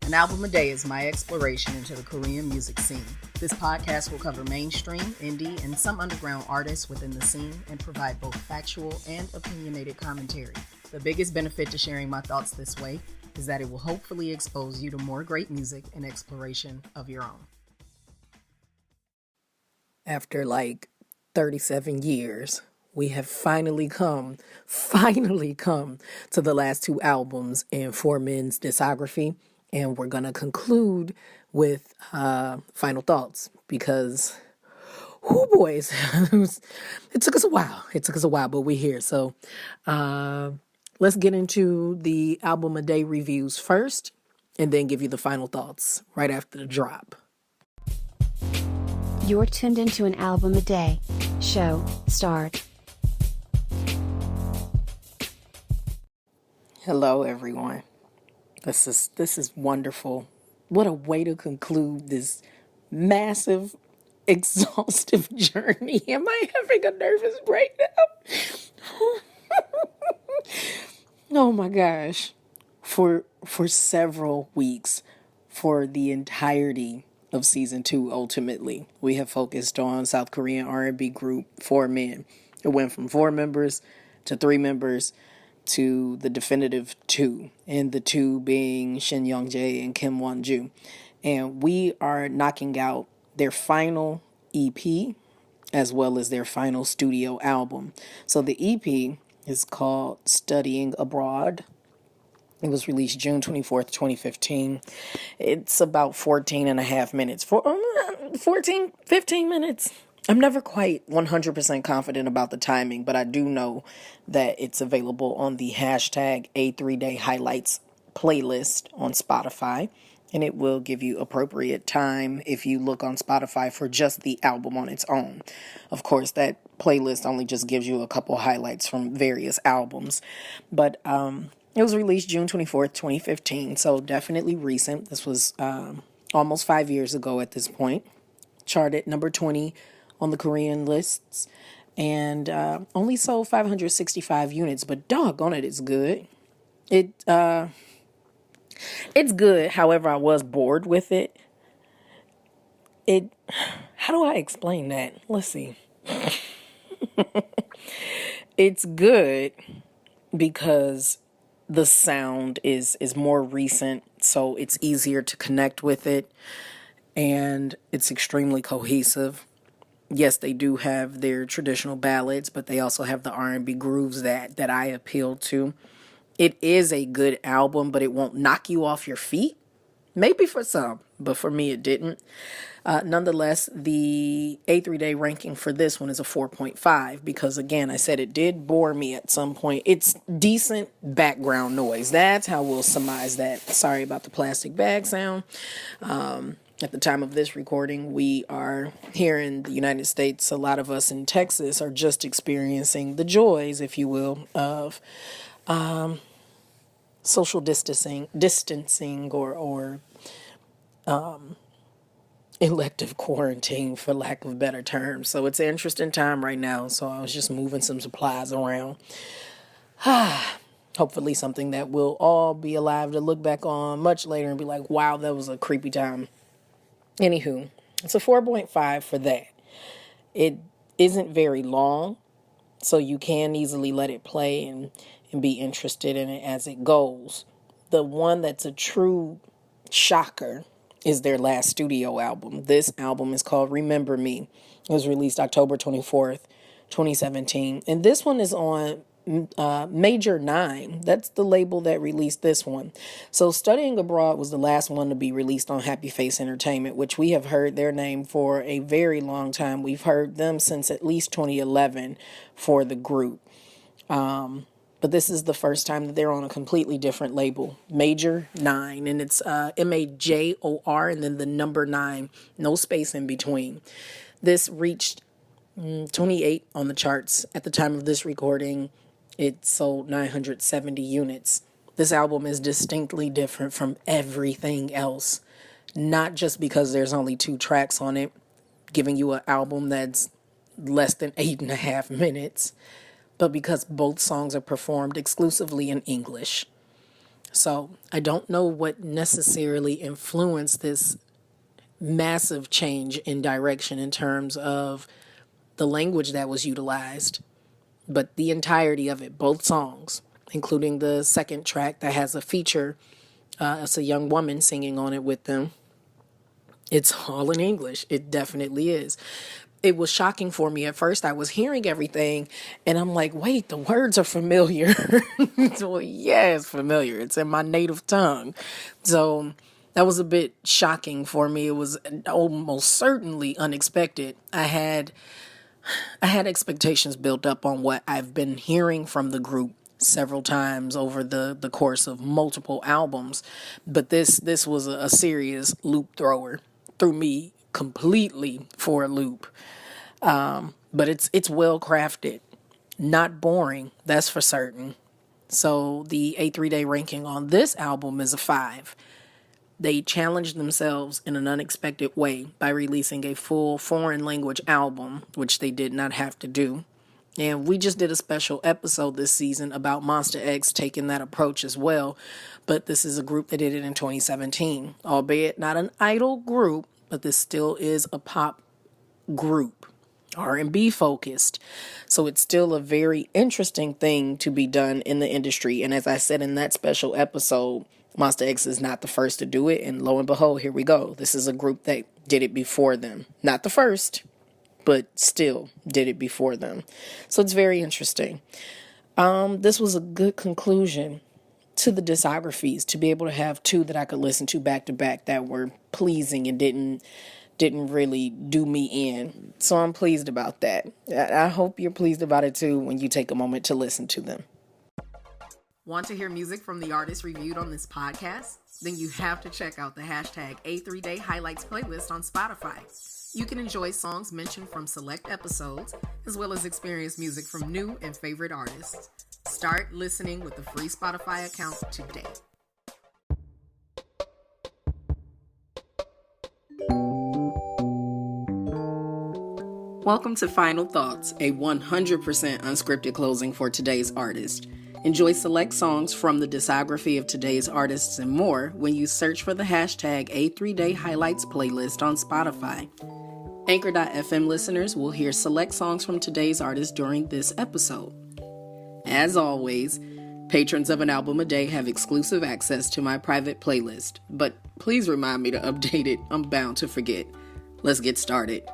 An album a day is my exploration into the Korean music scene. This podcast will cover mainstream, indie, and some underground artists within the scene and provide both factual and opinionated commentary. The biggest benefit to sharing my thoughts this way is that it will hopefully expose you to more great music and exploration of your own. After 37 years, we have finally come to the last two albums in Four Men's discography. And we're going to conclude with final thoughts because, boys, it took us a while, but we're here. So let's get into the album a day reviews first and then give you the final thoughts right after the drop. You're tuned into an album a day. Show start. Hello, everyone. This is wonderful. What a way to conclude this massive, exhaustive journey. Am I having a nervous breakdown? Oh my gosh. For several weeks, for the entirety of season 2, ultimately, we have focused on South Korean R&B group Four Men. It went from 4 members to 3 members to the definitive 2, and the 2 being Shin Young-jae and Kim Won-ju. And we are knocking out their final EP as well as their final studio album. So the EP is called Studying Abroad. It was released June 24th, 2015. It's about 14 and a half minutes. 15 minutes. I'm never quite 100% confident about the timing, but I do know that it's available on the hashtag A3Day Highlights playlist on Spotify, and it will give you appropriate time if you look on Spotify for just the album on its own. Of course, that playlist only just gives you a couple highlights from various albums, but it was released June 24th, 2015, so definitely recent. This was almost 5 years ago at this point. Charted number 20 on the Korean lists, and only sold 565 units, but doggone it, it's good. It's good. However, I was bored with it. How do I explain that? Let's see. It's good because the sound is more recent, so it's easier to connect with it, and it's extremely cohesive. Yes, they do have their traditional ballads, but they also have the R&B grooves that I appeal to. It is a good album, but it won't knock you off your feet. Maybe for some, but for me it didn't. Nonetheless, the A3Day ranking for this one is a 4.5 because, again, I said it did bore me at some point. It's decent background noise. That's how we'll surmise that. Sorry about the plastic bag sound. At the time of this recording, we are here in the United States. A lot of us in Texas are just experiencing the joys, if you will, of social distancing or elective quarantine, for lack of better terms. So it's an interesting time right now. So I was just moving some supplies around. Hopefully something that we'll all be alive to look back on much later and be like, wow, that was a creepy time. Anywho, it's a 4.5 for that. It isn't very long, so you can easily let it play and be interested in it as it goes. The one that's a true shocker is their last studio album. This album is called Remember Me. It was released October 24th, 2017. And this one is on Major 9. That's the label that released this one. So Studying Abroad was the last one to be released on Happy Face Entertainment, which we have heard their name for a very long time. We've heard them since at least 2011 for the group. But this is the first time that they're on a completely different label, Major 9, and it's MAJOR and then the number 9, no space in between. This reached 28 on the charts at the time of this recording. It sold 970 units. This album is distinctly different from everything else, not just because there's only 2 tracks on it, giving you an album that's less than 8.5 minutes, but because both songs are performed exclusively in English. So I don't know what necessarily influenced this massive change in direction in terms of the language that was utilized, but the entirety of it, both songs, including the second track that has a feature, it's a young woman singing on it with them. It's all in English. It definitely is. It was shocking for me at first. I was hearing everything and I'm like, wait, the words are familiar. So yeah, it's familiar. It's in my native tongue. So that was a bit shocking for me. It was almost certainly unexpected. I had expectations built up on what I've been hearing from the group several times over the course of multiple albums. But this was a serious loop thrower. Threw me completely for a loop. But it's well crafted, not boring, that's for certain. So the A3-Day ranking on this album is a 5. They challenged themselves in an unexpected way by releasing a full foreign language album, which they did not have to do. And we just did a special episode this season about Monster X taking that approach as well. But this is a group that did it in 2017, albeit not an idol group, but this still is a pop group, R&B focused. So it's still a very interesting thing to be done in the industry. And as I said in that special episode, Monster X is not the first to do it. And lo and behold, here we go. This is a group that did it before them. Not the first, but still did it before them. So it's very interesting. This was a good conclusion to the discographies, to be able to have two that I could listen to back to back that were pleasing and didn't really do me in. So I'm pleased about that. I hope you're pleased about it too when you take a moment to listen to them. Want to hear music from the artists reviewed on this podcast? Then you have to check out the hashtag A3-Day Highlights playlist on Spotify. You can enjoy songs mentioned from select episodes, as well as experience music from new and favorite artists. Start listening with the free Spotify account today. Welcome to Final Thoughts, a 100% unscripted closing for today's artist. Enjoy select songs from the discography of today's artists and more when you search for the hashtag A3-Day Highlights playlist on Spotify. Anchor.fm listeners will hear select songs from today's artist during this episode. As always, patrons of An Album a Day have exclusive access to my private playlist, but please remind me to update it. I'm bound to forget. Let's get started.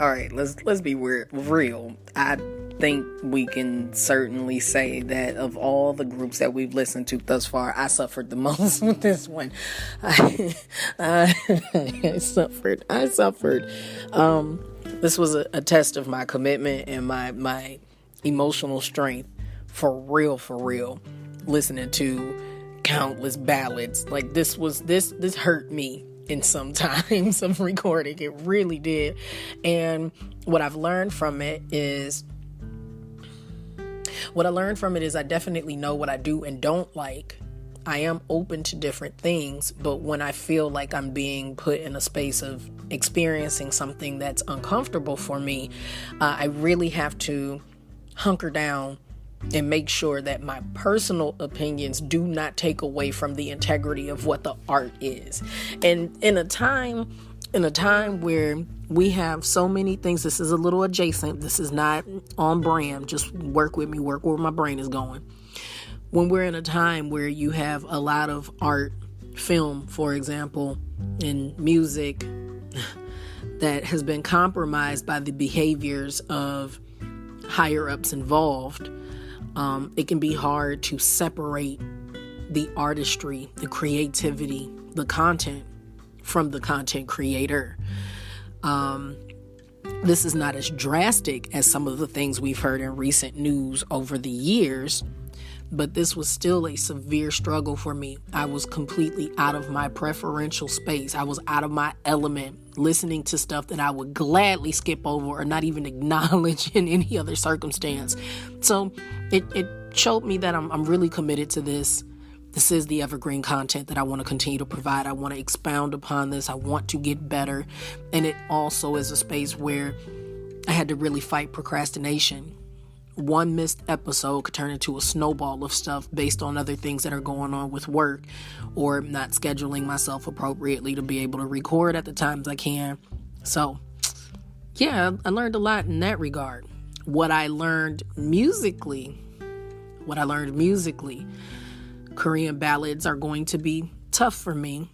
All right. Let's be real. I think we can certainly say that of all the groups that we've listened to thus far, I suffered the most with this one. I suffered. This was a test of my commitment and my emotional strength for real. Listening to countless ballads, like this hurt me in some times of recording. It really did. And what I've learned from it is I definitely know what I do and don't like. I am open to different things, but when I feel like I'm being put in a space of experiencing something that's uncomfortable for me, I really have to hunker down and make sure that my personal opinions do not take away from the integrity of what the art is. And in a time where we have so many things, this is a little adjacent, this is not on brand, just work with me, work where my brain is going. When we're in a time where you have a lot of art, film, for example, and music that has been compromised by the behaviors of higher ups involved, it can be hard to separate the artistry, the creativity, the content from the content creator. This is not as drastic as some of the things we've heard in recent news over the years, but this was still a severe struggle for me. I was completely out of my preferential space. I was out of my element, listening to stuff that I would gladly skip over or not even acknowledge in any other circumstance. So it showed me that I'm really committed to this. This is the evergreen content that I want to continue to provide. I want to expound upon this. I want to get better. And it also is a space where I had to really fight procrastination. One missed episode could turn into a snowball of stuff based on other things that are going on with work, or not scheduling myself appropriately to be able to record at the times I can. So, yeah, I learned a lot in that regard. What I learned musically, Korean ballads are going to be tough for me,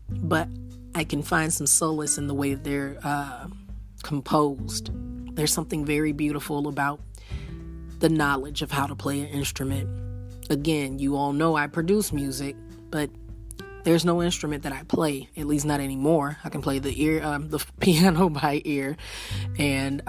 but I can find some solace in the way that they're composed. There's something very beautiful about the knowledge of how to play an instrument. Again, you all know I produce music, but there's no instrument that I play, at least not anymore. I can play the piano by ear, and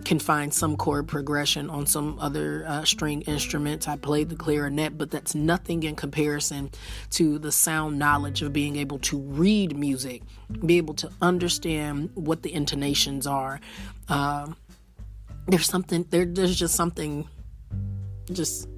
can find some chord progression on some other string instruments. I played the clarinet, but that's nothing in comparison to the sound knowledge of being able to read music, be able to understand what the intonations are. There's just something just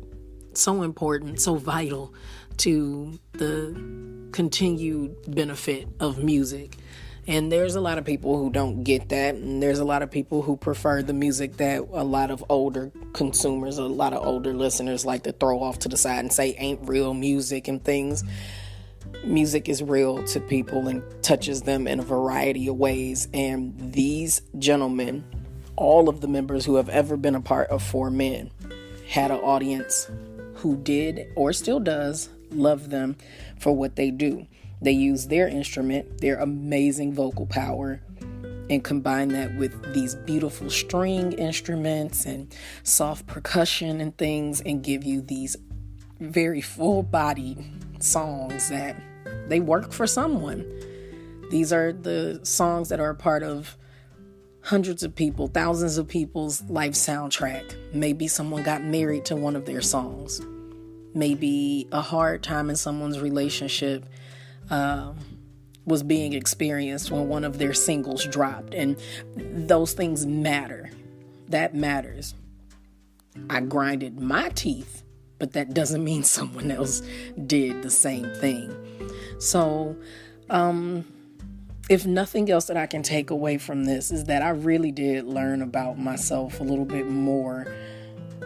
so important, so vital to the continued benefit of music. And there's a lot of people who don't get that. And there's a lot of people who prefer the music that a lot of older consumers, a lot of older listeners like to throw off to the side and say ain't real music and things. Music is real to people and touches them in a variety of ways. And these gentlemen, all of the members who have ever been a part of Four Men, had an audience who did, or still does, love them for what they do. They use their instrument, their amazing vocal power, and combine that with these beautiful string instruments and soft percussion and things, and give you these very full-bodied songs that they work for someone. These are the songs that are a part of hundreds of people, thousands of people's life soundtrack. Maybe someone got married to one of their songs. Maybe a hard time in someone's relationship was being experienced when one of their singles dropped. And those things matter. That matters. I grinded my teeth, but that doesn't mean someone else did the same thing. So, if nothing else that I can take away from this is that I really did learn about myself a little bit more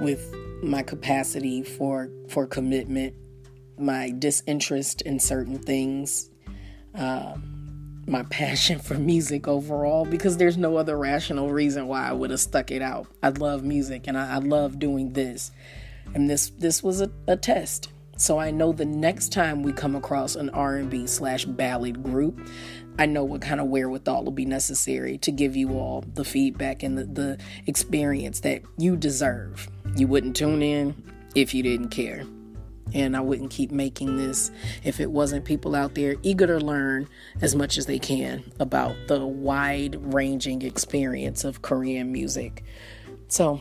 with my capacity for commitment, my disinterest in certain things, my passion for music overall, because there's no other rational reason why I would have stuck it out. I love music and I love doing this. And this was a test. So I know the next time we come across an R&B/ballad group, I know what kind of wherewithal will be necessary to give you all the feedback and the experience that you deserve. You wouldn't tune in if you didn't care. And I wouldn't keep making this if it wasn't people out there eager to learn as much as they can about the wide-ranging experience of Korean music. So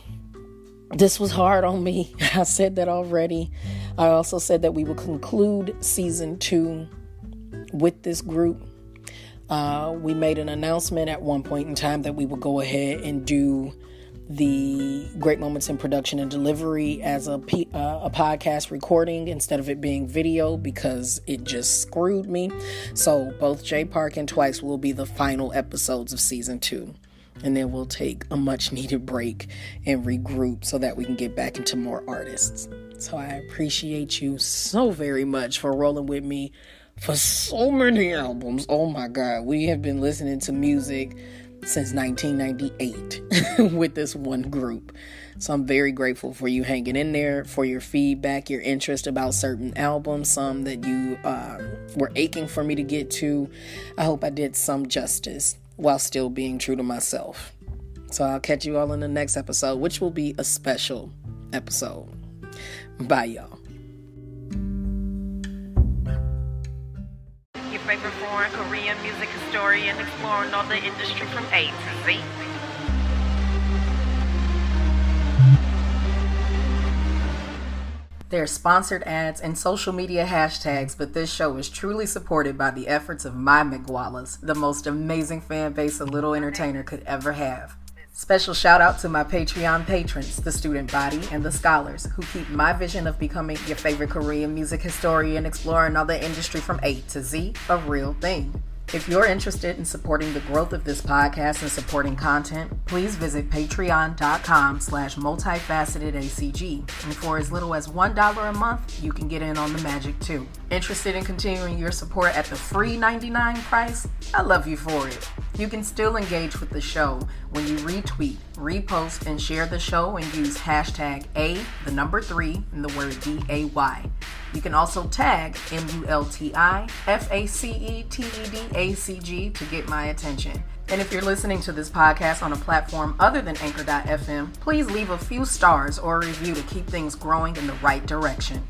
this was hard on me. I said that already. I also said that we will conclude season 2 with this group. We made an announcement at one point in time that we would go ahead and do the Great Moments in Production and Delivery as a podcast recording instead of it being video, because it just screwed me. So both J Park and Twice will be the final episodes of season 2. And then we'll take a much needed break and regroup so that we can get back into more artists. So I appreciate you so very much for rolling with me for so many albums. Oh my God, we have been listening to music since 1998 with this one group. So I'm very grateful for you hanging in there, for your feedback, your interest about certain albums, some that you were aching for me to get to. I hope I did some justice while still being true to myself. So I'll catch you all in the next episode, which will be a special episode. Bye, y'all. Your favorite foreign Korean music historian exploring all the industry from A to Z. There's sponsored ads and social media hashtags, but this show is truly supported by the efforts of my McGualas, the most amazing fan base a little entertainer could ever have. Special shout out to my Patreon patrons, the student body, and the scholars who keep my vision of becoming your favorite Korean music historian exploring all the industry from A to Z a real thing. If you're interested in supporting the growth of this podcast and supporting content, please visit patreon.com/multifacetedacg. And for as little as $1 a month, you can get in on the magic too. Interested in continuing your support at the free $99 price? I love you for it. You can still engage with the show when you retweet, repost, and share the show and use hashtag A3 and the word DAY. You can also tag MULTIFACETEDACG to get my attention. And if you're listening to this podcast on a platform other than Anchor.fm, please leave a few stars or a review to keep things growing in the right direction.